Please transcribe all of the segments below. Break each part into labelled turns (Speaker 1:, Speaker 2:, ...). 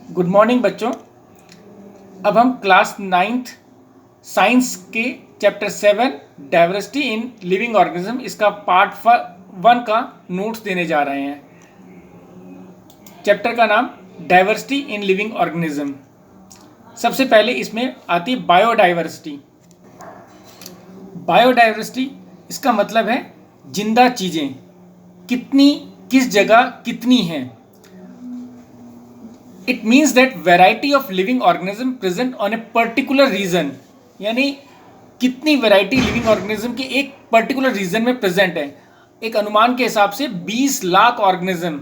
Speaker 1: Good morning बच्चों। अब हम क्लास नाइन्थ साइंस के chapter 7 diversity in living organism इसका पार्ट 1 का नोट्स देने जा रहे हैं। चैप्टर का नाम डाइवर्सिटी इन लिविंग ऑर्गेनिज्म। सबसे पहले इसमें आती है बायोडाइवर्सिटी। बायोडाइवर्सिटी इसका मतलब है जिंदा चीज़ें कितनी किस जगह कितनी हैं। It means that variety of living organism present on a particular region, यानी कितनी वेराइटी लिविंग ऑर्गेनिज्म की एक पर्टिकुलर रीजन में प्रेजेंट है। एक अनुमान के हिसाब से 20 लाख ऑर्गेनिज्म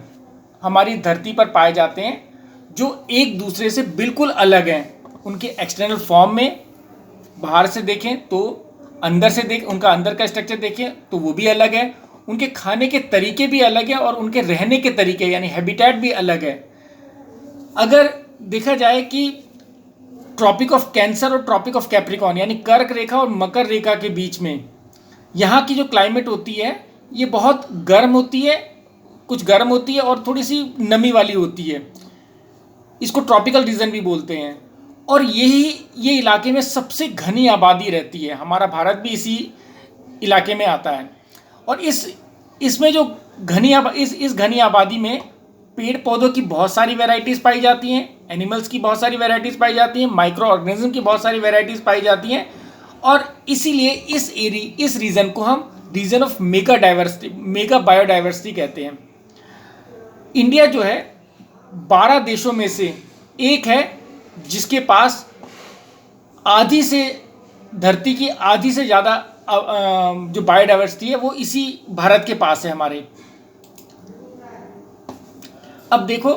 Speaker 1: हमारी धरती पर पाए जाते हैं जो एक दूसरे से बिल्कुल अलग हैं। उनके एक्सटर्नल फॉर्म में बाहर से देखें तो अंदर से उनका अंदर का स्ट्रक्चर देखें तो वो भी अलग है, उनके खाने के तरीके भी अलग है और उनके रहने के तरीके यानी हैबिटेट भी अलग है। अगर देखा जाए कि ट्रॉपिक ऑफ कैंसर और ट्रॉपिक ऑफ कैप्रिकॉर्न यानी कर्क रेखा और मकर रेखा के बीच में यहाँ की जो क्लाइमेट होती है ये बहुत गर्म होती है, कुछ गर्म होती है और थोड़ी सी नमी वाली होती है। इसको ट्रॉपिकल रीजन भी बोलते हैं। और ये इलाके में सबसे घनी आबादी रहती है। हमारा भारत भी इसी इलाके में आता है। और इसमें जो इस घनी आबादी में पेड़ पौधों की बहुत सारी वैरायटीज़ पाई जाती हैं, एनिमल्स की बहुत सारी वैरायटीज़ पाई जाती हैं, माइक्रो ऑर्गेनिज्म की बहुत सारी वैरायटीज़ पाई जाती हैं। और इसीलिए इस रीजन को हम रीजन ऑफ मेगा बायोडाइवर्सिटी कहते हैं। इंडिया जो है 12 देशों में से एक है जिसके पास धरती की आधी से ज़्यादा जो बायोडाइवर्सिटी है वो इसी भारत के पास है हमारे। अब देखो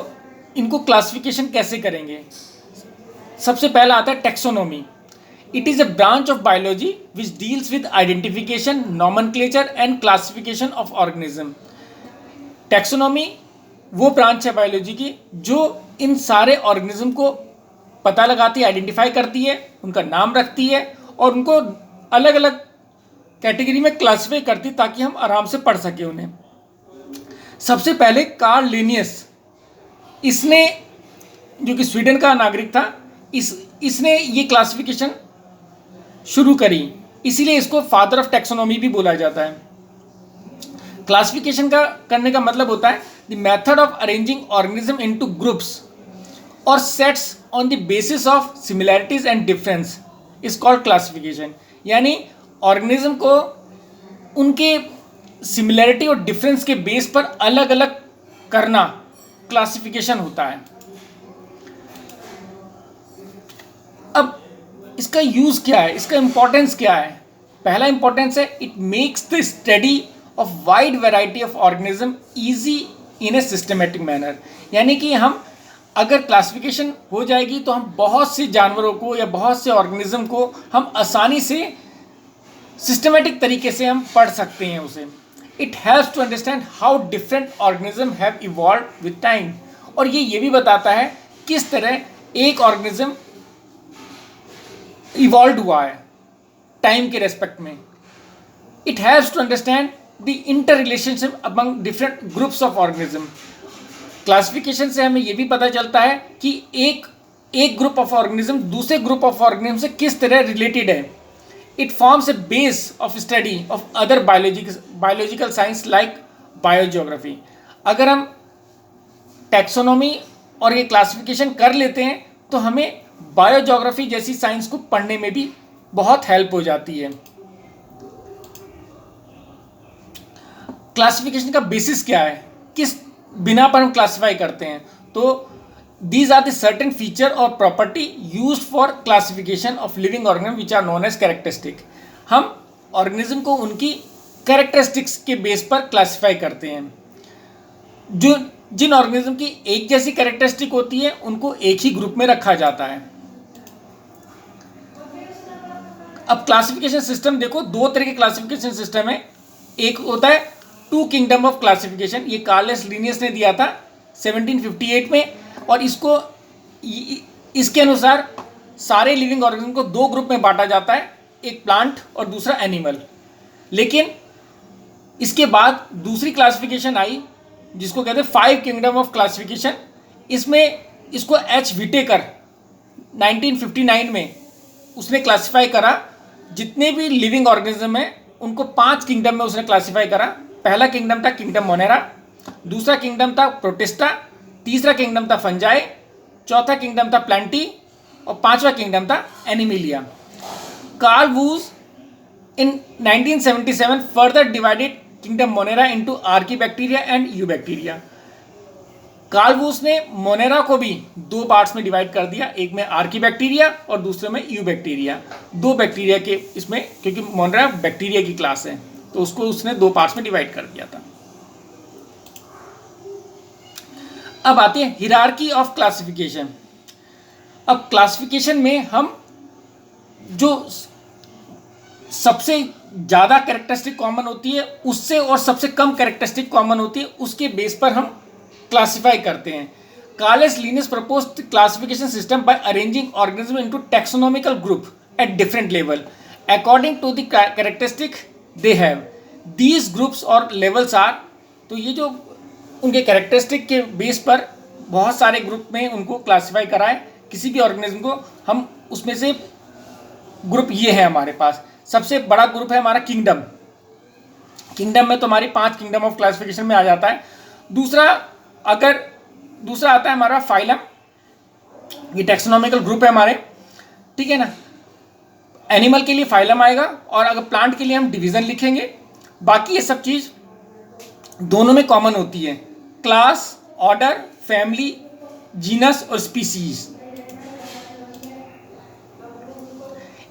Speaker 1: इनको क्लासिफिकेशन कैसे करेंगे। सबसे पहला आता है taxonomy. It is a branch of biology which deals with identification, nomenclature and classification of organism. Taxonomy वो ब्रांच है बायोलॉजी की जो इन सारे ऑर्गेनिज्म को पता लगाती है, आइडेंटिफाई करती है, उनका नाम रखती है और उनको अलग अलग कैटेगरी में क्लासिफाई करती है ताकि हम आराम से पढ़ सकें उन्हें। सबसे पहले कार्ल लिनियस, इसने जो कि स्वीडन का नागरिक था, इसने ये क्लासिफिकेशन शुरू करी, इसीलिए इसको फादर ऑफ टैक्सोनॉमी भी बोला जाता है। क्लासिफिकेशन का करने का मतलब होता है the method of arranging organism into groups और sets on the basis of similarities and difference is called classification. यानी ऑर्गेनिज्म को उनके सिमिलैरिटी और डिफरेंस के बेस पर अलग अलग करना क्लासिफिकेशन होता है। अब इसका यूज क्या है, इसका इंपॉर्टेंस क्या है। पहला इंपॉर्टेंस है it makes the study of wide variety of organism easy in a systematic manner. यानी कि हम अगर क्लासिफिकेशन हो जाएगी तो हम बहुत से जानवरों को या बहुत से ऑर्गेनिज्म को हम आसानी से सिस्टमेटिक तरीके से हम पढ़ सकते हैं उसे। It helps to understand how different organism have evolved with time. और ये भी बताता है किस तरह एक ऑर्गेनिज्म इवॉल्व हुआ है टाइम के रेस्पेक्ट में। It helps to understand the inter relationship among different groups of organism. Classification से हमें यह भी पता चलता है कि एक ग्रुप ऑफ ऑर्गेनिज्म दूसरे ग्रुप ऑफ ऑर्गेनिज्म से किस तरह रिलेटेड है। It forms a base of study of other biological science like biogeography. अगर हम टैक्सोनॉमी और ये क्लासिफिकेशन कर लेते हैं तो हमें बायोजियोग्राफी जैसी साइंस को पढ़ने में भी बहुत हेल्प हो जाती है। क्लासिफिकेशन का बेसिस क्या है, किस बिना पर हम क्लासिफाई करते हैं। तो these are the certain feature और property used for classification of living organism which are known as characteristic. हम ऑर्गेनिज्म को उनकी कैरेक्टरिस्टिक्स के बेस पर क्लासिफाई करते हैं। जिन ऑर्गेनिज्म की एक जैसी कैरेक्टरिस्टिक होती है उनको एक ही ग्रुप में रखा जाता है। अब क्लासिफिकेशन सिस्टम देखो, दो तरह के क्लासिफिकेशन सिस्टम है। एक होता है टू किंगडम ऑफ क्लासिफिकेशन, ये कार्लस लिनियस ने दिया था 1758 में। और इसके अनुसार सारे लिविंग ऑर्गेनिज्म को दो ग्रुप में बांटा जाता है, एक प्लांट और दूसरा एनिमल। लेकिन इसके बाद दूसरी क्लासिफिकेशन आई जिसको कहते हैं 5 किंगडम ऑफ क्लासिफिकेशन। इसमें इसको एच विटेकर 1959 में उसने क्लासिफाई करा, जितने भी लिविंग ऑर्गेनिज्म हैं उनको 5 किंगडम में उसने क्लासिफाई करा। पहला किंगडम था किंगडम मोनेरा, दूसरा किंगडम था प्रोटिस्टा, तीसरा किंगडम था फंजाई, चौथा किंगडम था प्लांटी और पांचवा किंगडम था Animalia. Carl Woese in 1977 further divided kingdom Monera into archaebacteria and eubacteria. Carl Woese ने मोनेरा को भी 2 पार्ट्स में डिवाइड कर दिया, एक में आर्कीबैक्टीरिया और दूसरे में यूबैक्टीरिया। 2 बैक्टीरिया के इसमें, क्योंकि मोनेरा बैक्टीरिया की क्लास है तो उसको उसने 2 पार्ट्स में डिवाइड कर दिया था। अब आते हैं हिरार्की ऑफ क्लासिफिकेशन। अब क्लासिफिकेशन में हम जो सबसे ज़्यादा कैरेक्टरिस्टिक कॉमन होती है उससे और सबसे कम कैरेक्टरिस्टिक कॉमन होती है उसके बेस पर हम क्लासिफाई करते हैं। Carolus Linnaeus proposed classification system by arranging organism into taxonomical group at different level according to the characteristic they have. These groups और लेवल्स आर, तो ये जो उनके कैरेक्टरिस्टिक के बेस पर बहुत सारे ग्रुप में उनको क्लासिफाई कराए किसी भी ऑर्गेनिज्म को। हम उसमें से ग्रुप ये है हमारे पास। सबसे बड़ा ग्रुप है हमारा किंगडम। किंगडम में तो हमारी 5 किंगडम ऑफ क्लासिफिकेशन में आ जाता है। दूसरा आता है हमारा फाइलम, ये टैक्सोनॉमिकल ग्रुप है हमारे, ठीक है ना। एनिमल के लिए फाइलम आएगा और अगर प्लांट के लिए हम डिवीजन लिखेंगे। बाकी ये सब चीज दोनों में कॉमन होती है, क्लास, ऑर्डर, फैमिली, जीनस और स्पीसीज।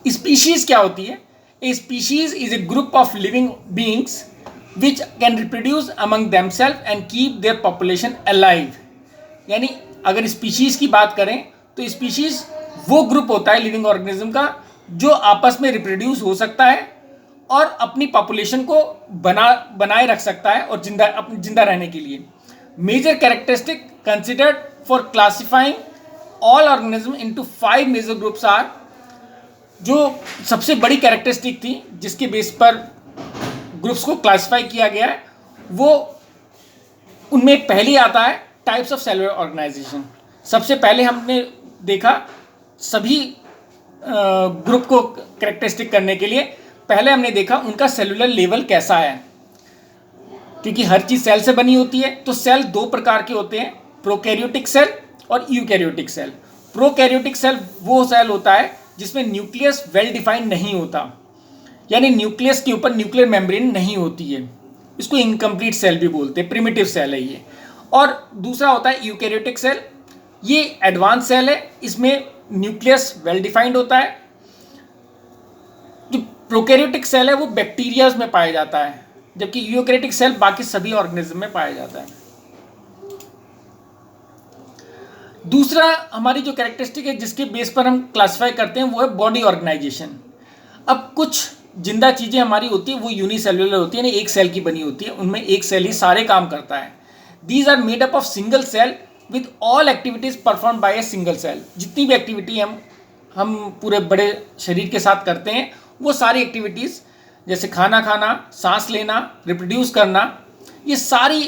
Speaker 1: स्पीशीज क्या होती है? A species is a group of living beings which can reproduce among themselves and keep their population alive। यानी अगर स्पीशीज की बात करें तो स्पीशीज वो ग्रुप होता है लिविंग ऑर्गेनिज्म का जो आपस में रिप्रोड्यूस हो सकता है और अपनी पॉपुलेशन को बनाए रख सकता है और जिंदा रहने के लिए। Major characteristic considered for classifying all organism into 5 major groups are. जो सबसे बड़ी कैरेक्टरिस्टिक थी जिसके बेस पर ग्रुप्स को क्लासिफाई किया गया है, वो उनमें पहले आता है टाइप्स ऑफ सेलुलर ऑर्गेनाइजेशन। सबसे पहले हमने देखा सभी ग्रुप को कैरेक्टरिस्टिक करने के लिए पहले हमने देखा उनका सेलुलर लेवल कैसा है, क्योंकि हर चीज़ सेल से बनी होती है। तो सेल 2 प्रकार के होते हैं, प्रोकैरियोटिक सेल और यूकैरियोटिक सेल। प्रोकैरियोटिक सेल वो सेल होता है जिसमें न्यूक्लियस वेल डिफाइंड नहीं होता, यानी न्यूक्लियस के ऊपर न्यूक्लियर मेम्ब्रेन नहीं होती है। इसको इनकम्प्लीट सेल भी बोलते हैं, प्रिमिटिव सेल है ये। और दूसरा होता है यूकैरियोटिक सेल, ये एडवांस सेल है, इसमें न्यूक्लियस वेल डिफाइंड होता है। जो प्रोकैरियोटिक सेल है वो बैक्टीरियाज में पाया जाता है, जबकि यूकैरियोटिक सेल बाकी सभी ऑर्गेनिज्म में पाया जाता है। दूसरा हमारी जो कैरेक्टरिस्टिक है जिसके बेस पर हम क्लासिफाई करते हैं वो है बॉडी ऑर्गेनाइजेशन। अब कुछ जिंदा चीज़ें हमारी होती है वो यूनिसेलुलर होती है, यानी एक सेल की बनी होती है, उनमें एक सेल ही सारे काम करता है। These are made up of single cell with all activities perform by a single cell. जितनी भी एक्टिविटी हम पूरे बड़े शरीर के साथ करते हैं वो सारी एक्टिविटीज़, जैसे खाना खाना, सांस लेना, रिप्रोड्यूस करना, ये सारी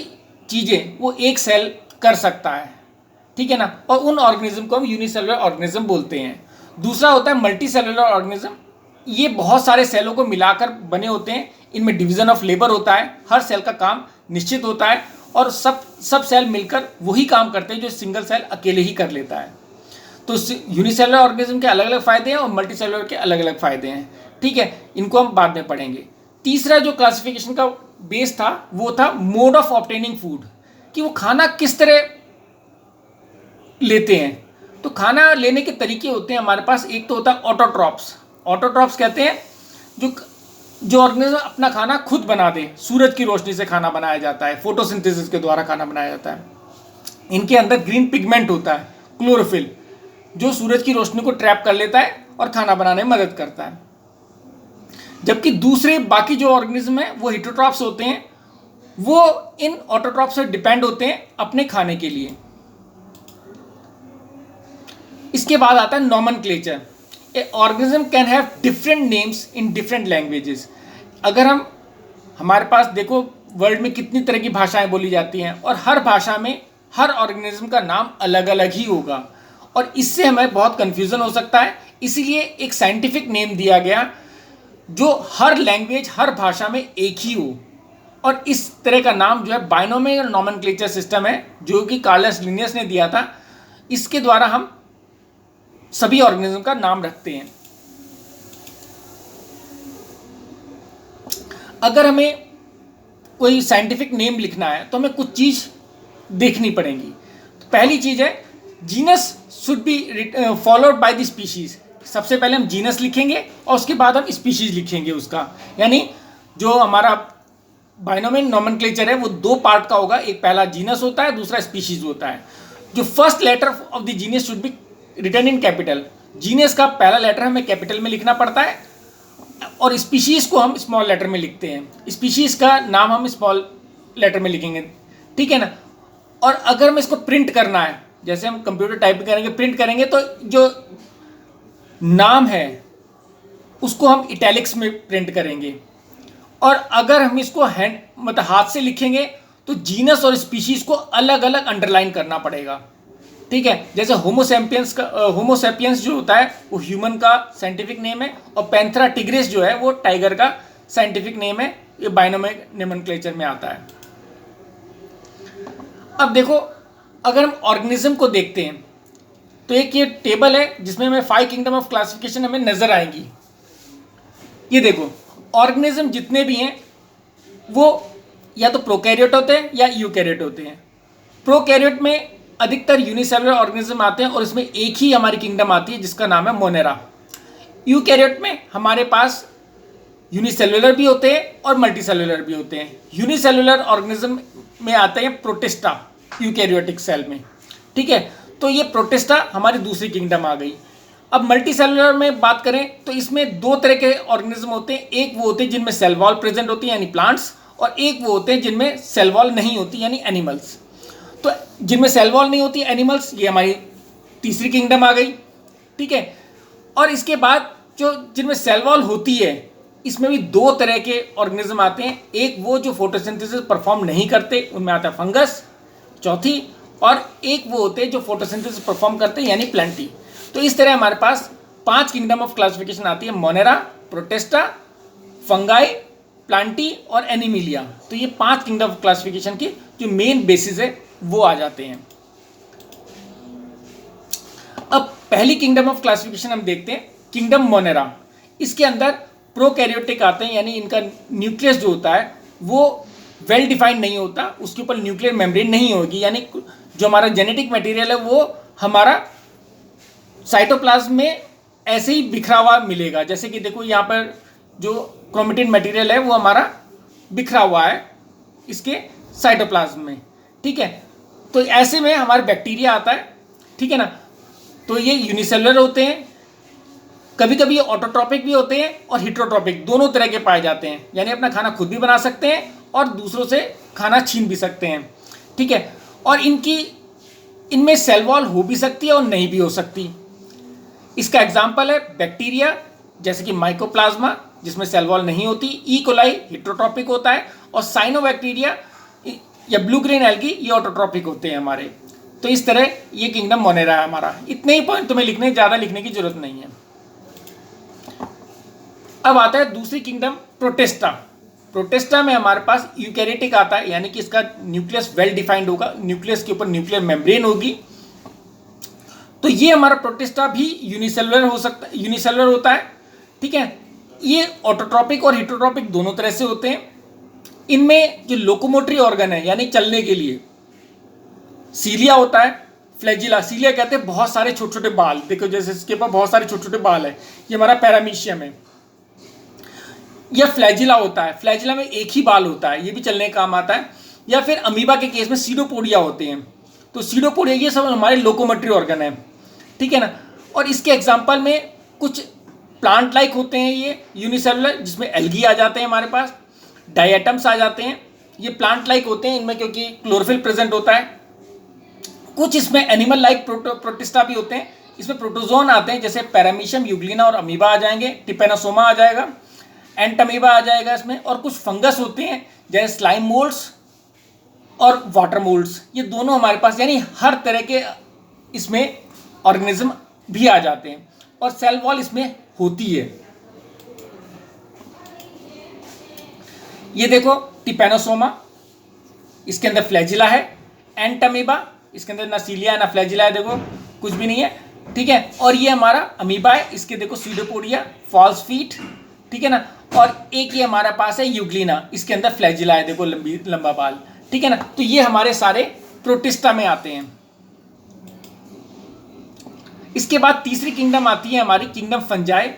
Speaker 1: चीज़ें वो एक सेल कर सकता है, ठीक है ना। और उन ऑर्गेनिज्म को हम यूनिसेलुलर ऑर्गेनिज्म बोलते हैं। दूसरा होता है मल्टी सेलुलर ऑर्गेनिज्म। ये बहुत सारे सेलों को मिलाकर बने होते हैं, इनमें डिवीजन ऑफ लेबर होता है, हर सेल का काम निश्चित होता है और सब सेल मिलकर वही काम करते हैं जो सिंगल सेल अकेले ही कर लेता है। तो यूनिसेलुलर ऑर्गेनिज्म के अलग अलग फायदे हैं और मल्टी सेलुलर के अलग अलग फायदे हैं, ठीक है, इनको हम बाद में पढ़ेंगे। तीसरा जो क्लासिफिकेशन का बेस था वो था मोड ऑफ ऑब्टेनिंग फूड, कि वो खाना किस तरह लेते हैं। तो खाना लेने के तरीके होते हैं हमारे पास। एक तो होता है ऑटोट्रॉप्स। ऑटोट्रॉप्स कहते हैं जो ऑर्गेनिज्म अपना खाना खुद बना दे। सूरज की रोशनी से खाना बनाया जाता है, फोटोसिंथेसिस के द्वारा खाना बनाया जाता है। इनके अंदर ग्रीन पिगमेंट होता है, क्लोरोफिल, जो सूरज की रोशनी को ट्रैप कर लेता है और खाना बनाने में मदद करता है। जबकि दूसरे बाकी जो ऑर्गेनिज्म है वो हेटरोट्रॉप्स होते हैं, वो इन ऑटोट्रॉप्स से डिपेंड होते हैं अपने खाने के लिए। इसके बाद आता है nomenclature. A organism can have different names in different languages. अगर हमारे पास देखो वर्ल्ड में कितनी तरह की भाषाएं बोली जाती हैं और हर भाषा में हर ऑर्गेनिज्म का नाम अलग अलग ही होगा। और इससे हमें बहुत कन्फ्यूज़न हो सकता है। इसीलिए एक साइंटिफिक नेम दिया गया जो हर लैंग्वेज, हर भाषा में एक ही हो। और इस तरह का नाम जो है बाइनोमियल नोमेनक्लेचर सिस्टम है, जो कि कार्लस लिनियस ने दिया था। इसके द्वारा हम सभी ऑर्गेनिज्म का नाम रखते हैं। अगर हमें कोई साइंटिफिक नेम लिखना है तो हमें कुछ चीज़ देखनी पड़ेगी। तो पहली चीज़ है genus should be followed by the species. सबसे पहले हम जीनस लिखेंगे और उसके बाद हम स्पीशीज लिखेंगे उसका। यानी जो हमारा बाइनोमियल नोमेनक्लेचर है वो दो पार्ट का होगा, एक पहला जीनस होता है, दूसरा स्पीशीज होता है। जो first letter of the genus should be written in capital. Genus का पहला लेटर हमें कैपिटल में लिखना पड़ता है और स्पीशीज को हम स्मॉल लेटर में लिखते हैं। स्पीशीज का नाम हम स्मॉल लेटर में लिखेंगे, ठीक है ना। और अगर हमें इसको प्रिंट करना है, जैसे हम कंप्यूटर टाइप करेंगे, प्रिंट करेंगे, तो जो नाम है उसको हम इटैलिक्स में प्रिंट करेंगे। और अगर हम इसको हैंड मतलब हाथ से लिखेंगे तो जीनस और स्पीशीज को अलग अलग अंडरलाइन करना पड़ेगा, ठीक है। जैसे होमोसेपियंस जो होता है वो ह्यूमन का साइंटिफिक नेम है, और पैंथेरा टिग्रिस जो है वो टाइगर का साइंटिफिक नेम है। ये बाइनोमियल नोमेनक्लेचर में आता है। अब देखो, अगर हम ऑर्गेनिज्म को देखते हैं तो एक ये टेबल है जिसमें हमें 5 किंगडम ऑफ क्लासिफिकेशन हमें नजर आएंगी। ये देखो, ऑर्गेनिज्म जितने भी हैं वो या तो प्रोकैरियोट होते हैं या यूकैरियोट होते हैं। प्रोकैरियोट में अधिकतर यूनिसेलुलर ऑर्गेनिज्म आते हैं और इसमें एक ही हमारी किंगडम आती है जिसका नाम है मोनेरा। यूकैरियोट में हमारे पास यूनिसेलुलर भी होते हैं और मल्टीसेलुलर भी होते हैं। यूनिसेलुलर ऑर्गेनिज्म में आते हैं प्रोटिस्टा यूकैरियोटिक सेल में, ठीक है। तो ये प्रोटिस्टा हमारी दूसरी किंगडम आ गई। अब मल्टीसेलुलर में बात करें तो इसमें दो तरह के ऑर्गेनिज्म होते हैं। एक वो होते हैं जिनमें सेल वॉल प्रेजेंट होती है यानी प्लांट्स, और एक वो होते हैं जिनमें सेल वॉल नहीं होती यानी एनिमल्स। तो जिनमें सेल वॉल नहीं होती एनिमल्स, ये हमारी तीसरी किंगडम आ गई, ठीक है। और इसके बाद जो जिनमें सेल वॉल होती है इसमें भी दो तरह के ऑर्गेनिज्म आते हैं। एक वो जो फोटोसिंथेसिस परफॉर्म नहीं करते, उनमें आता है फंगस, चौथी। और एक वो होते हैं जो फोटोसिंथेसिस परफॉर्म करते हैं यानी प्लांटी। तो इस तरह हमारे पास 5 किंगडम ऑफ क्लासिफिकेशन आती है, मोनेरा, प्रोटिस्टा, फंगाई, प्लांटी और एनिमिलिया। तो ये 5 किंगडम ऑफ क्लासिफिकेशन की जो मेन बेसिस है वो आ जाते हैं। अब पहली किंगडम ऑफ क्लासिफिकेशन हम देखते हैं, किंगडम मोनेरा। इसके अंदर प्रोकैरियोटिक आते हैं, यानी इनका न्यूक्लियस जो होता है वो वेल डिफाइंड नहीं होता, उसके ऊपर न्यूक्लियर मेम्ब्रेन नहीं होगी। यानी जो हमारा जेनेटिक मटेरियल है वो हमारा साइटोप्लाज्म में ऐसे ही बिखरा हुआ मिलेगा। जैसे कि देखो यहाँ पर जो क्रोमेटिन मटेरियल है वो हमारा बिखरा हुआ है इसके साइटोप्लाज्म में, ठीक है। तो ऐसे में हमारे बैक्टीरिया आता है, ठीक है ना। तो ये यूनिसेलुलर होते हैं, कभी कभी ये ऑटोट्रॉपिक भी होते हैं और हिट्रोट्रॉपिक, दोनों तरह के पाए जाते हैं। यानी अपना खाना खुद भी बना सकते हैं और दूसरों से खाना छीन भी सकते हैं, ठीक है। और इनमें सेल वॉल हो भी सकती है और नहीं भी हो सकती। इसका एग्जाम्पल है बैक्टीरिया, जैसे कि माइकोप्लाज्मा जिसमें सेल वॉल नहीं होती, ई कोलाई हिट्रोट्रॉपिक होता है, और साइनोबैक्टीरिया या ब्लू ग्रीन एल्गी ये ऑटोट्रॉपिक होते हैं हमारे। तो इस तरह ये किंगडम मोनेरा है हमारा। इतने ही पॉइंट तुम्हें लिखने, ज़्यादा लिखने की जरूरत नहीं है। अब आता है दूसरी किंगडम प्रोटिस्टा। प्रोटिस्टा में हमारे पास यूकैरियोटिक आता है, यानी कि इसका न्यूक्लियस वेल डिफाइंड होगा, न्यूक्लियस के ऊपर न्यूक्लियर मेम्ब्रेन होगी। तो ये हमारा प्रोटिस्टा भी यूनिसेलुलर हो सकता है, यूनिसेलुलर होता है, ठीक है। ये ऑटोट्रॉपिक और हिट्रोट्रॉपिक दोनों तरह से होते हैं। इनमें जो लोकोमोटरी ऑर्गन है यानी चलने के लिए, सीलिया होता है, फ्लैजिला। सीलिया कहते हैं बहुत सारे छोटे छोटे बाल, देखो जैसे इसके पास बहुत सारे छोटे छोटे बाल है, ये हमारा पैरामीशियम है। यह फ्लैजिला होता है, फ्लैजिला में एक ही बाल होता है, ये भी चलने का काम आता है। या फिर अमीबा के केस में सीडोपोडिया होते हैं। तो सीडोपोडिया ये सब हमारे लोकोमोटरी ऑर्गन है, ठीक है ना। और इसके एग्जाम्पल में कुछ प्लांट लाइक होते हैं ये यूनिसेलुलर, जिसमें एल्गी आ जाते हैं हमारे पास, डायटम्स आ जाते हैं, ये प्लांट लाइक होते हैं इनमें क्योंकि क्लोरोफिल प्रेजेंट होता है। कुछ इसमें एनिमल लाइक प्रोटिस्टा भी होते हैं, इसमें प्रोटोजोन आते हैं, जैसे पैरामीशियम, यूग्लिना और अमीबा आ जाएंगे, टिपेनोसोमा आ जाएगा, एंटमीबा आ जाएगा इसमें। और कुछ फंगस होते हैं जैसे स्लाइम मोल्ड्स और वाटर मोल्ड्स, ये दोनों हमारे पास, यानी हर तरह के इसमें ऑर्गेनिज्म भी आ जाते हैं, और सेल वॉल इसमें होती है। ये देखो टिपैनोसोमा, इसके अंदर फ्लैजिला है। एंटमीबा, इसके अंदर ना सीलिया है ना फ्लैजिला है, देखो कुछ भी नहीं है, ठीक है। और ये हमारा अमीबा है, इसके देखो सीडोपोडिया, फॉल्स फीट, ठीक है ना। और एक ये हमारा पास है यूग्लिना, इसके अंदर फ्लैजिला है, देखो लंबा बाल, ठीक है ना। तो ये हमारे सारे प्रोटिस्टा में आते हैं। इसके बाद तीसरी किंगडम आती है हमारी किंगडम फंजाई।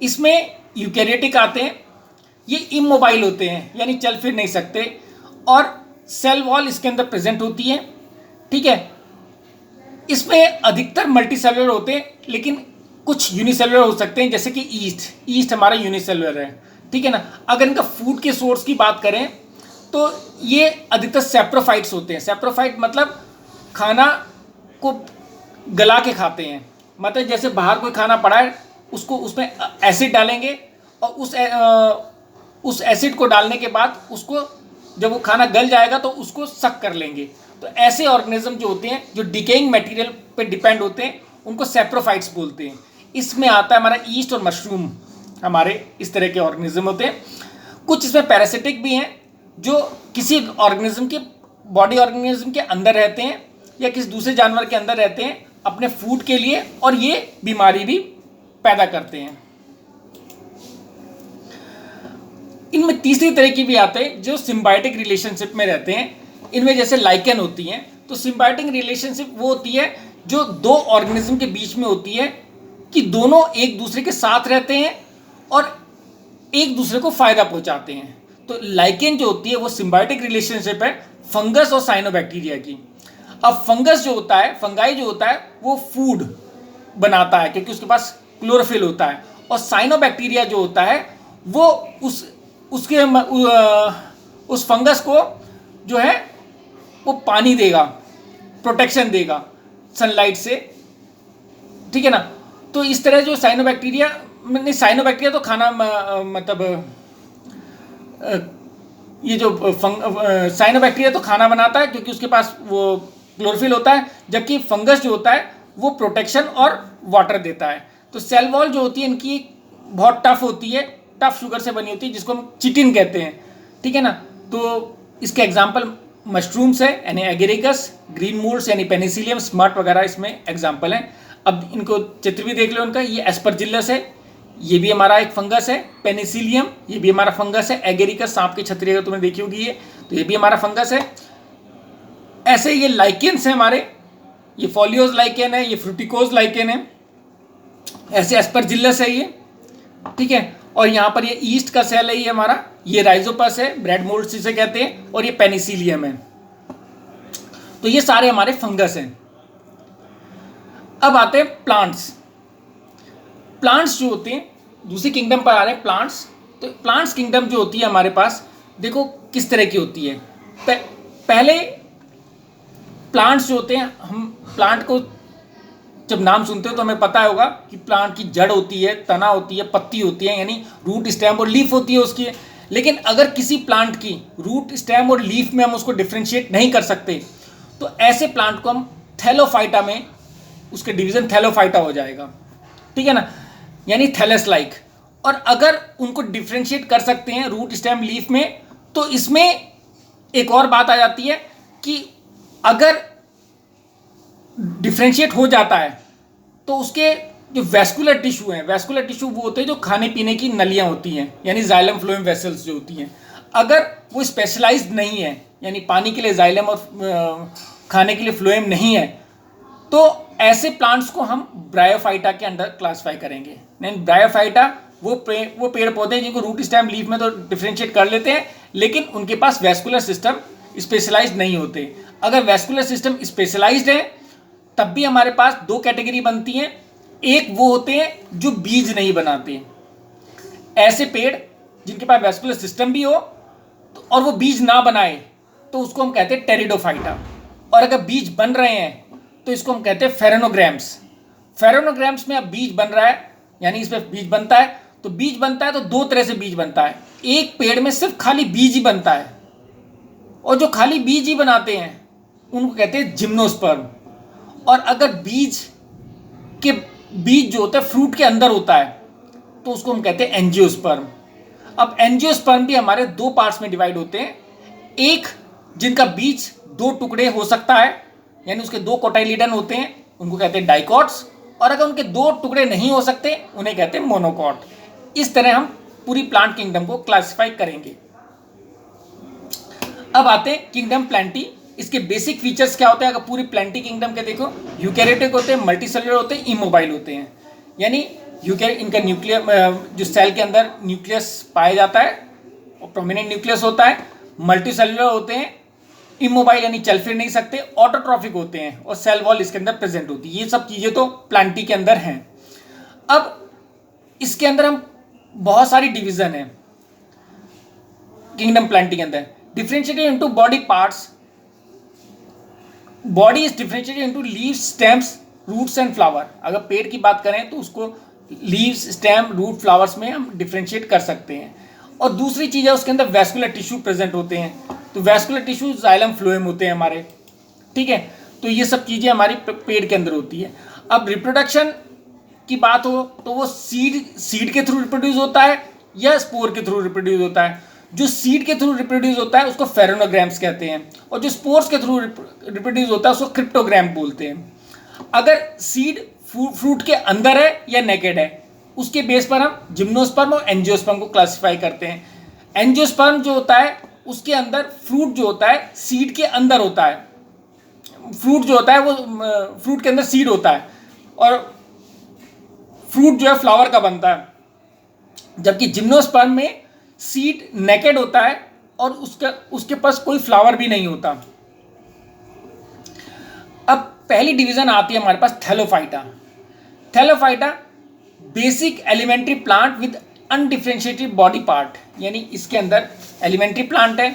Speaker 1: इसमें यूकैरियोटिक आते हैं, ये इमोबाइल होते हैं, यानी चल फिर नहीं सकते, और सेल वॉल इसके अंदर प्रेजेंट होती है, ठीक है। इसमें अधिकतर मल्टीसेलुलर होते हैं, लेकिन कुछ यूनिसेलुलर हो सकते हैं, जैसे कि ईस्ट हमारा यूनिसेलुलर है, ठीक है ना। अगर इनका फूड के सोर्स की बात करें तो ये अधिकतर सेप्रोफाइट्स होते हैं। सेप्रोफाइट मतलब खाना को गला के खाते हैं, मतलब जैसे बाहर कोई खाना पड़ा है, उसको उसमें एसिड डालेंगे, और उस एसिड को डालने के बाद उसको जब वो खाना गल जाएगा तो उसको सक कर लेंगे। तो ऐसे ऑर्गेनिज्म जो होते हैं जो डिकेइंग मटेरियल पे डिपेंड होते हैं, उनको सेप्रोफाइट्स बोलते हैं। इसमें आता है हमारा ईस्ट और मशरूम, हमारे इस तरह के ऑर्गेनिज्म होते हैं। कुछ इसमें पैरासिटिक भी हैं, जो किसी ऑर्गेनिज्म के बॉडी ऑर्गेनिज्म के अंदर रहते हैं या किसी दूसरे जानवर के अंदर रहते हैं अपने फूड के लिए, और ये बीमारी भी पैदा करते हैं। इनमें तीसरी तरह की भी आते हैं जो सिम्बायोटिक रिलेशनशिप में रहते हैं। इनमें जैसे लाइकेन होती हैं, तो सिम्बायोटिक रिलेशनशिप वो होती है जो दो ऑर्गेनिज्म के बीच में होती है कि दोनों एक दूसरे के साथ रहते हैं और एक दूसरे को फायदा पहुंचाते हैं। तो लाइकेन जो होती है वो सिम्बायोटिक रिलेशनशिप है फंगस और साइनोबैक्टीरिया की। अब फंगस जो होता है, फंगाई जो होता है, वो फूड बनाता है क्योंकि उसके पास क्लोरोफिल होता है, और साइनोबैक्टीरिया जो होता है वो उस फंगस को जो है वो पानी देगा, प्रोटेक्शन देगा सनलाइट से, ठीक है ना। तो इस तरह जो साइनोबैक्टीरिया तो खाना मतलब ये जो साइनोबैक्टीरिया तो खाना बनाता है क्योंकि उसके पास वो क्लोरोफिल होता है, जबकि फंगस जो होता है वो प्रोटेक्शन और वाटर देता है। तो सेल वॉल जो होती है इनकी बहुत टफ होती है, टफ शुगर से बनी होती है, जिसको हम चिटिन कहते हैं, ठीक है ना। तो इसके एग्जाम्पल मशरूम्स है यानी एगेरिकस, ग्रीन मूल्स यानी पेनिसिलियम, स्मट वगैरह इसमें एग्जाम्पल हैं। अब इनको चित्र भी देख लो उनका, ये एस्परजिलस है, ये भी हमारा एक फंगस है। पेनिसिलियम ये भी हमारा फंगस है। एगेरिकस सांप की छतरी अगर तुमने देखी होगी ये, तो ये भी हमारा फंगस है। ऐसे ये लाइकेन्स हैं हमारे, ये फॉलियोज लाइकेन है, ये फ्रूटिकोज लाइकेन है, ऐसे एस्परजिलस है ये, ठीक है। और यहाँ पर ये ईस्ट का सेल है, ये हमारा, ये राइजोपस है, ब्रेड मोल्ड जिसे कहते हैं, और ये पेनिसिलियम है। तो ये सारे हमारे फंगस हैं। अब आते हैं प्लांट्स। प्लांट्स जो होते हैं, दूसरी किंगडम पर आ रहे हैं प्लांट्स। तो प्लांट्स किंगडम जो होती है हमारे पास, देखो किस तरह की होती है। पहले प्लांट्स जो होते हैं, हम प्लांट को जब नाम सुनते हो तो हमें पता होगा कि प्लांट की जड़ होती है, तना होती है, पत्ती होती है, यानी रूट, स्टेम और लीफ होती है उसकी। लेकिन अगर किसी प्लांट की रूट, स्टेम और लीफ में हम उसको डिफ्रेंशिएट नहीं कर सकते, तो ऐसे प्लांट को हम थैलोफाइटा में, उसके डिवीजन थैलोफाइटा हो जाएगा, ठीक है ना, यानी थैलस लाइक। और अगर उनको डिफ्रेंशिएट कर सकते हैं रूट, स्टेम, लीफ में, तो इसमें एक और बात आ जाती है कि अगर डिफ्रेंशिएट हो जाता है तो उसके जो वैस्कुलर टिश्यू हैं, वैस्कुलर टिश्यू वो होते हैं जो खाने पीने की नलियां होती हैं, यानी जाइलम फ्लोएम वेसल्स जो होती हैं, अगर वो स्पेशलाइज्ड नहीं है, यानी पानी के लिए जाइलम और खाने के लिए फ्लोएम नहीं है, तो ऐसे प्लांट्स को हम ब्रायोफाइटा के अंडर क्लासिफाई करेंगे। नहीं, ब्रायोफाइटा वो पेड़ पौधे जिनको रूट, स्टेम, लीफ में तो डिफ्रेंशिएट कर लेते हैं, लेकिन उनके पास वैस्कुलर सिस्टम स्पेशलाइज्ड नहीं होते। अगर वैस्कुलर सिस्टम स्पेशलाइज्ड है तब भी हमारे पास दो कैटेगरी बनती हैं। एक वो होते हैं जो बीज नहीं बनाते, ऐसे पेड़ जिनके पास वैस्कुलर सिस्टम भी हो और वो बीज ना बनाए, तो उसको हम कहते हैं टेरिडोफाइटा। और अगर बीज बन रहे हैं तो इसको हम कहते हैं फेरेनोग्राम्स। फेरेनोग्राम्स में अब बीज बन रहा है, यानी इसमें बीज बनता है। तो बीज बनता है तो दो तरह से बीज बनता है। एक पेड़ में सिर्फ खाली बीज ही बनता है, और जो खाली बीज ही बनाते हैं उनको कहते हैं जिम्नोस्पर्म। और अगर बीज के बीज जो होता है फ्रूट के अंदर होता है, तो उसको हम कहते हैं एंजियोस्पर्म। अब एंजियोस्पर्म भी हमारे दो पार्ट्स में डिवाइड होते हैं, एक जिनका बीज दो टुकड़े हो सकता है, यानी उसके दो कोटाइलिडन होते हैं, उनको कहते हैं डाइकॉट्स, और अगर उनके दो टुकड़े नहीं हो सकते उन्हें कहते हैं मोनोकॉट। इस तरह हम पूरी प्लांट किंगडम को क्लासिफाई करेंगे। अब आते हैं किंगडम प्लांटी। इसके बेसिक फीचर्स क्या होते हैं? अगर पूरी प्लांटी किंगडम के देखो, यूकैरियोटिक होते हैं, मल्टीसेलुलर होते हैं, इमोबाइल होते हैं। यानी इनका न्यूक्लियर जो सेल के अंदर न्यूक्लियस पाया जाता है और प्रोमिनेंट न्यूक्लियस होता है, मल्टीसेलुलर होते हैं, इमोबाइल यानी चल फिर नहीं सकते, ऑटोट्रॉफिक होते हैं और सेल वॉल इसके अंदर प्रेजेंट होती है। ये सब चीज़ें तो प्लांटी के अंदर हैं। अब इसके अंदर हम बहुत सारी डिवीजन है किंगडम प्लांटी के अंदर। Differentiated into body parts. Body is differentiated into leaves, stems, roots and flower. अगर पेड़ की बात करें तो उसको लीव्स, स्टेम, रूट, फ्लावर्स में हम डिफरेंशिएट कर सकते हैं। और दूसरी चीज़ है उसके अंदर वैस्कुलर टिश्यू प्रेजेंट होते हैं। तो वैस्कुलर टिश्यू जाइलम फ्लोएम होते हैं हमारे, ठीक है। तो ये सब चीज़ें हमारी पेड़ के अंदर होती है। अब रिप्रोडक्शन की बात हो तो वो सीड के थ्रू रिप्रोड्यूस होता है या स्पोर के थ्रू रिप्रोड्यूस होता है। जो सीड के थ्रू रिप्रोड्यूस होता है उसको फेरोनोग्राम्स कहते हैं, और जो स्पोर्स के थ्रू रिप्रोड्यूस होता है उसको क्रिप्टोग्राम बोलते हैं। अगर सीड फ्रूट के अंदर है या नेकेड है, उसके बेस पर हम जिम्नोस्पर्म और एंजियोस्पर्म को क्लासिफाई करते हैं। एंजियोस्पर्म जो होता है उसके अंदर फ्रूट जो होता है सीड के अंदर होता है। फ्रूट जो होता है वो फ्रूट के अंदर सीड होता है और फ्रूट जो है फ्लावर का बनता है। जबकि जिम्नोस्पर्म में सीड नेकेड होता है और उसके पास कोई फ्लावर भी नहीं होता। अब पहली डिवीजन आती है हमारे पास Thallophyta. Thallophyta basic elementary plant with undifferentiated body part, यानी इसके अंदर एलिमेंट्री प्लांट है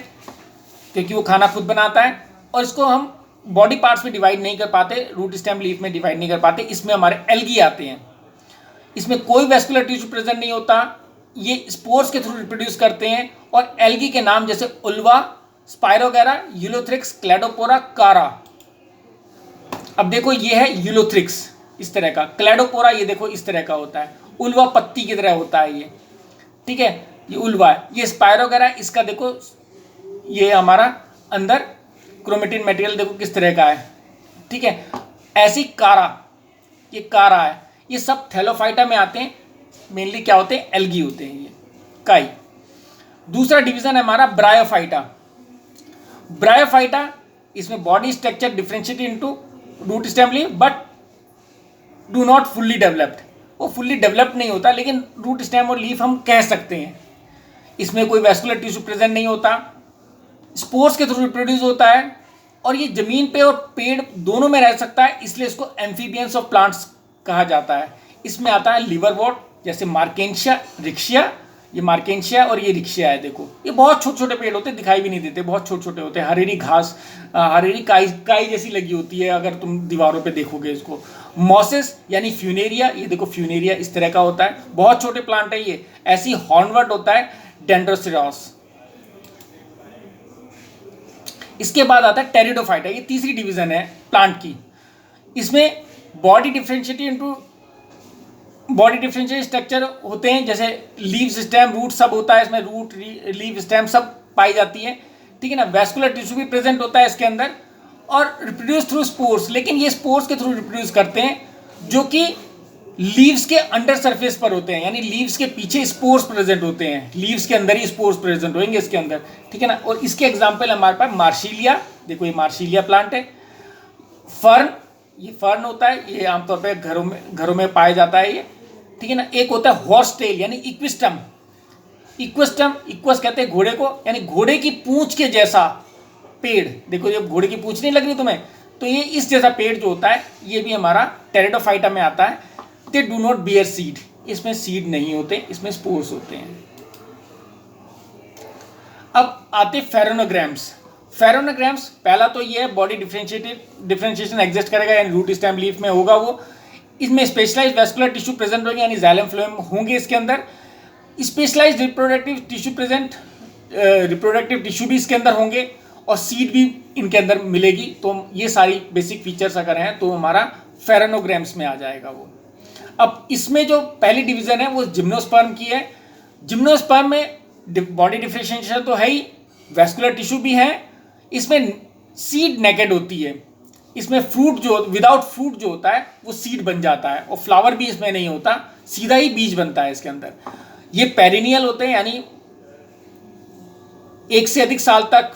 Speaker 1: क्योंकि वो खाना खुद बनाता है, और इसको हम बॉडी पार्ट्स में डिवाइड नहीं कर पाते, रूट स्टेम लीफ में डिवाइड नहीं कर पाते। इसमें हमारे एल्गी आते हैं। इसमें कोई वैस्कुलर टिश्यू प्रेजेंट नहीं होता। ये स्पोर्स के थ्रू रिप्रोड्यूस करते हैं और एल्गी के नाम जैसे उल्वा, स्पायरोगेरा, यूलोथ्रिक्स, क्लेडोपोरा, कारा। अब देखो ये है यूलोथ्रिक्स इस तरह का, क्लेडोपोरा ये देखो इस तरह का होता है, उल्वा पत्ती की तरह होता है ये, ठीक है, ये उल्वा है। ये स्पायरोगेरा, इसका देखो ये हमारा अंदर क्रोमेटिन मटेरियल देखो किस तरह का है, ठीक है। ऐसी कारा, ये कारा है। ये सब थैलोफाइटा में आते हैं। मेनली क्या होते हैं? एल्गी होते हैं ये, काई। दूसरा डिवीजन है हमारा ब्रायोफाइटा। ब्रायोफाइटा, इसमें body structure differentiated into root stem leaf but do not fully developed. वो फुल्ली डेवलप्ड नहीं होता लेकिन रूट स्टेम और लीफ हम कह सकते हैं। इसमें कोई वैस्कुलर टिश्यू प्रेजेंट नहीं होता, स्पोर्स के थ्रू रिप्रोड्यूस होता है, और ये जमीन पे और पेड़ दोनों में रह सकता है, इसलिए इसको एम्फीबियंस ऑफ प्लांट्स कहा जाता है। इसमें आता है लिवरवॉर्ट, जैसे मार्केंशिया, रिक्शिया, ये मार्केंशिया और ये रिक्शिया है। देखो ये बहुत छोटे छोटे पेड़ होते हैं, दिखाई भी नहीं देते, बहुत छोटे छोटे होते हैं। हरेरी घास, हरेरी काई जैसी लगी होती है अगर तुम दीवारों पे देखोगे इसको। मॉसेस यानी फ्यूनेरिया, ये देखो फ्यूनेरिया इस तरह का होता है, बहुत छोटे प्लांट है ये। ऐसी हॉर्नवर्ट होता है डेंड्रोसिरॉस। इसके बाद आता है टेरिडोफाइटा, ये तीसरी डिवीजन है प्लांट की। इसमें बॉडी डिफरेंशिएटेड स्ट्रक्चर होते हैं, जैसे लीव्स, स्टेम, रूट सब होता है इसमें, रूट, लीव, स्टेम सब पाई जाती है, ठीक है ना। वैस्कुलर टिश्यू भी प्रेजेंट होता है इसके अंदर, और रिप्रोड्यूस थ्रू स्पोर्स, लेकिन ये स्पोर्स के थ्रू रिप्रोड्यूस करते हैं जो कि लीव्स के अंडर सरफेस पर होते हैं, यानी लीव्स के पीछे स्पोर्स प्रेजेंट होते हैं, लीव्स के अंदर ही स्पोर्स प्रेजेंट होंगे इसके अंदर, ठीक है ना। और इसके एग्जाम्पल हमारे पास मार्शीलिया, देखो ये मार्शीलिया प्लांट है। फर्न, ये फर्न होता है, ये आमतौर पे घरों में पाया जाता है ये, ठीक है ना। एक होता है हॉर्स टेल यानी इक्विस्टम। इक्वस कहते हैं घोड़े को, यानी घोड़े की पूंछ के जैसा पेड़। देखो जब घोड़े की पूंछ नहीं लग रही तुम्हें, तो ये इस जैसा पेड़ जो होता है ये भी हमारा टेरिडोफाइटा में आता है। They do not bear seed, इसमें सीड नहीं होते, इसमें स्पोर्स होते हैं। अब आते फेरोनोग्राम्स। फेरोनोग्राम्स पहला तो ये है बॉडी डिफरेंशिएशन एग्जिस्ट करेगा, यानी रूट स्टेम लीफ में होगा वो। इसमें स्पेशलाइज्ड वैस्कुलर टिश्यू प्रेजेंट होंगे, यानी जाइलम फ्लोएम होंगे इसके अंदर। स्पेशलाइज्ड रिप्रोडक्टिव टिश्यू भी इसके अंदर होंगे, और सीड भी इनके अंदर मिलेगी। तो ये सारी बेसिक फीचर्स अगर हैं तो हमारा फेरोनोग्राम्स में आ जाएगा वो। अब इसमें जो पहली डिवीजन है वो जिम्नोस्पर्म की है। जिम्नोस्पर्म में बॉडी डिफरेंशिएशन तो है ही, वैस्कुलर टिश्यू भी है, इसमें सीड नेकेड होती है, इसमें फ्रूट जो विदाउट फ्रूट जो होता है वो सीड बन जाता है, और फ्लावर भी इसमें नहीं होता, सीधा ही बीज बनता है इसके अंदर। ये पेरिनियल होते हैं, यानी एक से अधिक साल तक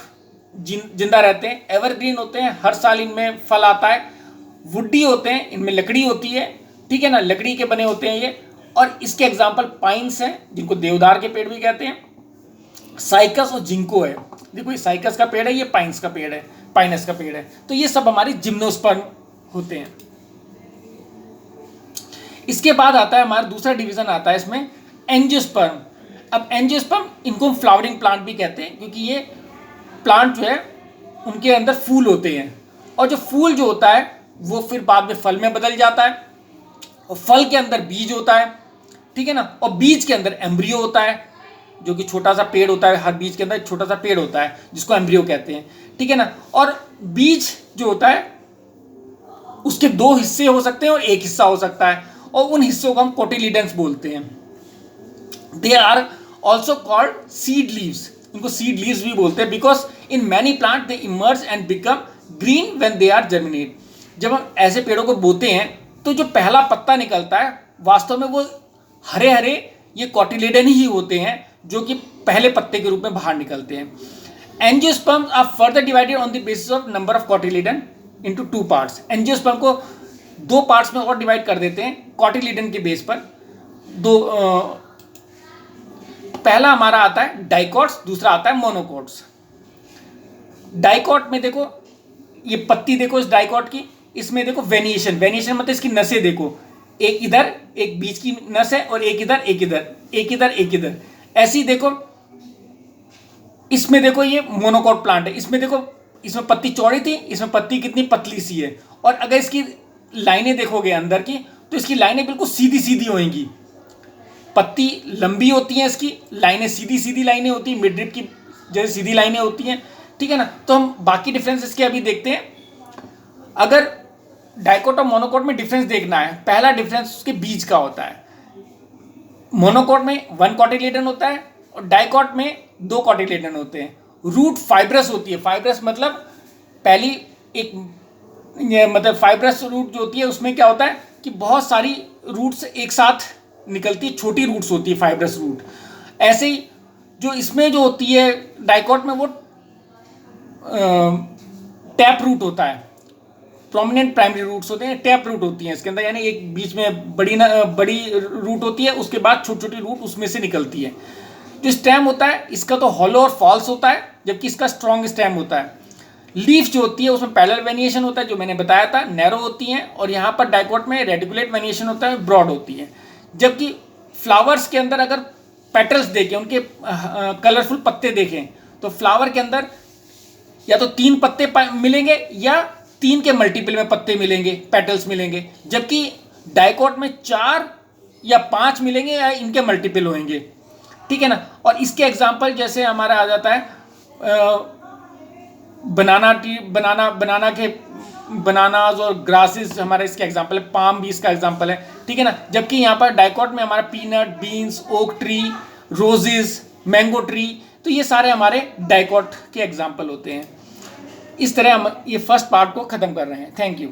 Speaker 1: जिंदा रहते हैं। एवरग्रीन होते हैं, हर साल इनमें फल आता है। वुडी होते हैं, इनमें लकड़ी होती है, ठीक है ना, लकड़ी के बने होते हैं ये। और इसके एग्जाम्पल पाइन्स हैं, जिनको देवदार के पेड़ भी कहते हैं, साइकस और जिंको है। देखो ये साइकस का पेड़ है, ये पाइन्स का पेड़ है, पाइनस का पेड़ है। तो ये सब हमारे जिम्नोस्पर्म होते हैं। इसके बाद आता है हमारा दूसरा डिवीजन आता है इसमें एंजियोस्पर्म। अब एंजियोस्पर्म, इनको हम फ्लावरिंग प्लांट भी कहते हैं, क्योंकि ये प्लांट जो है उनके अंदर फूल होते हैं, और जो फूल जो होता है वो फिर बाद में फल में बदल जाता है, और फल के अंदर बीज होता है, ठीक है ना, और बीज के अंदर एम्ब्रियो होता है, जो कि छोटा सा पेड़ होता है। हर बीज के अंदर एक छोटा सा पेड़ होता है जिसको एम्ब्रियो कहते हैं, ठीक है ना। और बीज जो होता है उसके दो हिस्से हो सकते हैं और एक हिस्सा हो सकता है, और उन हिस्सों को हम कोटिलीडन्स बोलते हैं। They are also called seed leaves, इनको सीड लीव्स भी बोलते हैं, because in many plant they emerge and become green when they are germinate. जब हम ऐसे पेड़ों को बोते हैं तो जो पहला पत्ता निकलता है वास्तव में वो हरे हरे ये कोटिलीडन ही होते हैं, जो कि पहले पत्ते के रूप में बाहर निकलते हैं। Angiosperms are further divided on the basis of number of cotyledon into two parts. Angiosperm को दो पार्ट्स में और डिवाइड कर देते हैं कोटिलीडन के बेस पर। पहला हमारा आता है डाइकॉट्स, दूसरा आता है मोनोकॉट्स। डाइकॉट में देखो ये पत्ती देखो इस डाइकॉट की, इसमें देखो वेनिएशन, वेनिएशन मतलब इसकी नसें देखो, एक इधर एक बीच की नस है, और एक इधर एक इधर एक इधर एक इधर, ऐसी देखो। इसमें देखो ये मोनोकॉट प्लांट है, इसमें देखो इसमें पत्ती चौड़ी थी, इसमें पत्ती कितनी पतली सी है। और अगर इसकी लाइनें देखोगे अंदर की, तो इसकी लाइनें बिल्कुल सीधी सीधी होंगी। पत्ती लंबी होती हैं, इसकी लाइनें सीधी सीधी लाइनें होती हैं, मिड रिप की जैसे सीधी लाइनें होती हैं, ठीक है ना। तो हम बाकी डिफरेंस इसके अभी देखते हैं। अगर डाइकोट और मोनोकोट में डिफरेंस देखना है, पहला डिफरेंस उसके बीज का होता है। मोनोकोट में 1 कोटिलीडन होता है, और डाइकोट में 2 कोटिलीडन होते हैं। रूट फाइब्रस होती है, फाइब्रस मतलब पहली एक मतलब फाइब्रस रूट जो होती है उसमें क्या होता है कि बहुत सारी रूट्स एक साथ निकलती है, छोटी रूट्स होती है फाइब्रस रूट। ऐसे ही जो इसमें जो होती है डाइकोट में, वो टैप रूट होता है, प्रोमिनेंट प्राइमरी रूट्स होते हैं, टैप रूट होती हैं इसके अंदर, यानी एक बीच में बड़ी रूट होती है, उसके बाद छोटी छोटी रूट उसमें से निकलती है। जो स्टेम होता है इसका तो हॉलो और फॉल्स होता है, जबकि इसका स्ट्रॉन्ग स्टेम होता है। लीफ जो होती है उसमें पैरेलल वेनिएशन होता है, जो मैंने बताया था, नैरो होती हैं, और यहाँ पर डाइकोट में रेडिकुलेट वेनिएशन होता है, ब्रॉड होती है। जबकि फ्लावर्स के अंदर अगर पेटल्स देखें, उनके कलरफुल पत्ते देखें, तो फ्लावर के अंदर या तो 3 पत्ते मिलेंगे या 3 के मल्टीपल में पत्ते मिलेंगे, पेटल्स मिलेंगे। जबकि डाइकोट में 4 या 5 मिलेंगे या इनके मल्टीपल होंगे, ठीक है ना। और इसके एग्जाम्पल जैसे हमारा आ जाता है बनानाज और ग्रासेस, हमारा इसके एग्जाम्पल है। पाम भी इसका एग्जाम्पल है, ठीक है ना। जबकि यहाँ पर डाइकोट में हमारा peanut, beans, oak tree, roses, mango tree, तो ये सारे हमारे डाइकोट के एग्जाम्पल होते हैं। इस तरह हम ये फर्स्ट पार्ट को ख़त्म कर रहे हैं। Thank you.